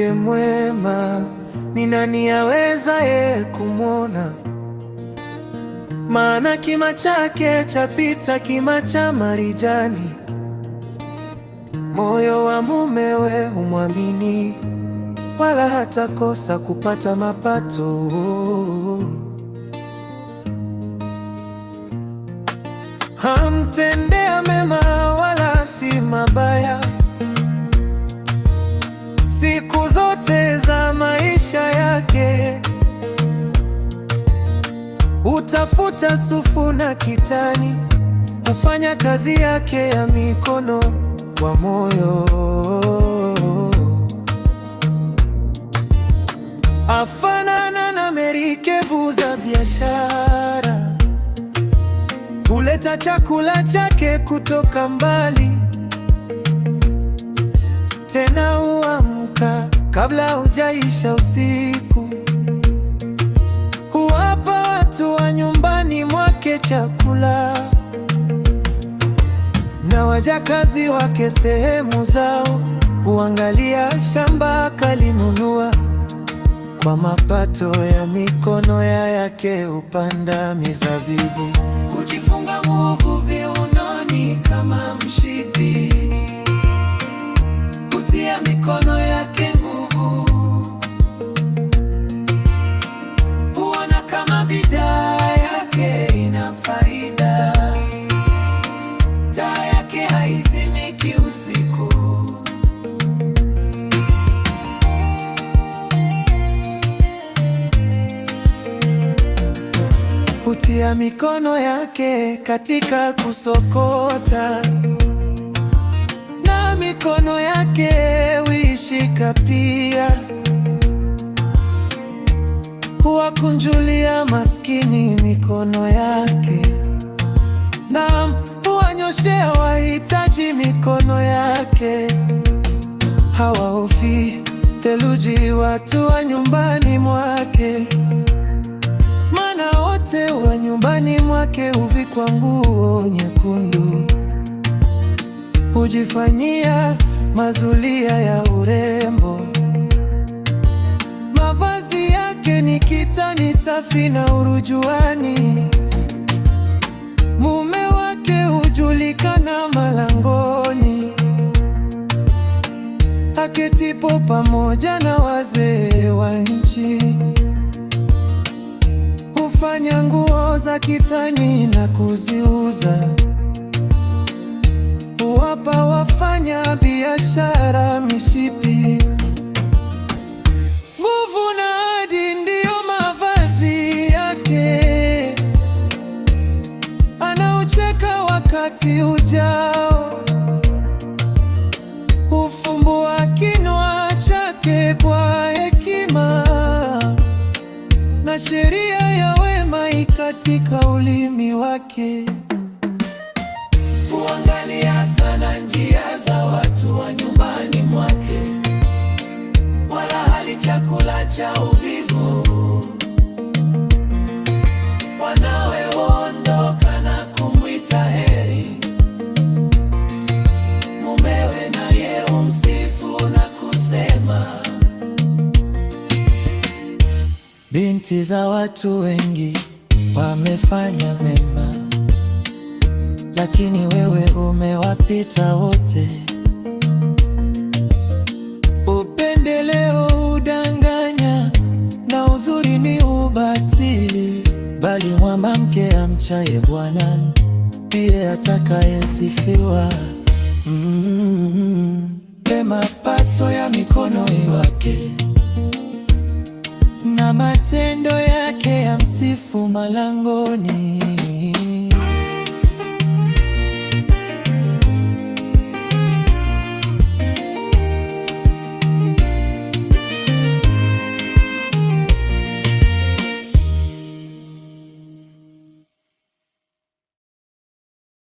wake mwema, ni nani awezaye kumwona? Maana kima chake chapita kima cha marijani, moyo wa mumewe humwamini, wala hatakosa kupata mapato. Hamtendea mema wala si mabaya, siku zote za maisha yake. Hutafuta sufu na kitani, hufanya kazi yake ya mikono kwa moyo. Afanana na merikebu za biashara, huleta chakula chake kutoka mbali, tena huamka kabla hujaisha usiku, huwapa watu wa nyumbani mwake chakula, na wajakazi wake sehemu zao. Huangalia shamba akalinunua, kwa mapato ya mikono yake hupanda mizabibu. Hujifunga nguvu viunoni kama mshipi, hutia mikono yake nguvu. Huona kama bidhaa yake ina faida, taa yake haizimiki usiku. Hutia mikono yake katika kusokota, na mikono yake huishika pia. Huwakunjulia maskini mikono yake, na huwanyoshea wahitaji mikono yake. Hawahofi theluji watu wa nyumbani mwake, maana wote wa nyumbani mwake huvikwa nguo nyekundu. Hujifanyia mazulia ya urembo, mavazi yake ni kitani safi na urujuani. Mume wake hujulikana malangoni, aketipo pamoja na wazee wa nchi. Hufanya nguo za kitani na kuziuza, huwapa wafanya biashara mishipi. Nguvu na ahadi ndiyo mavazi yake, anaucheka wakati ujao. Hufumbua kinywa chake kwa hekima, na sheria ya wema katika ulimi wake. Huangalia sana njia za watu wa nyumbani mwake, wala hali chakula cha uvivu. Wanawe huondoka na kumwita heri, mumewe naye humsifu na kusema. Binti za watu wengi wamefanya mema, lakini wewe umewapita wote. Upendeleo hudanganya, na uzuri ni ubatili, bali mwanamke amchaye Bwana ndiye atakayesifiwa. Mapato ya mikono yake na matendo yake ya msifu malangoni.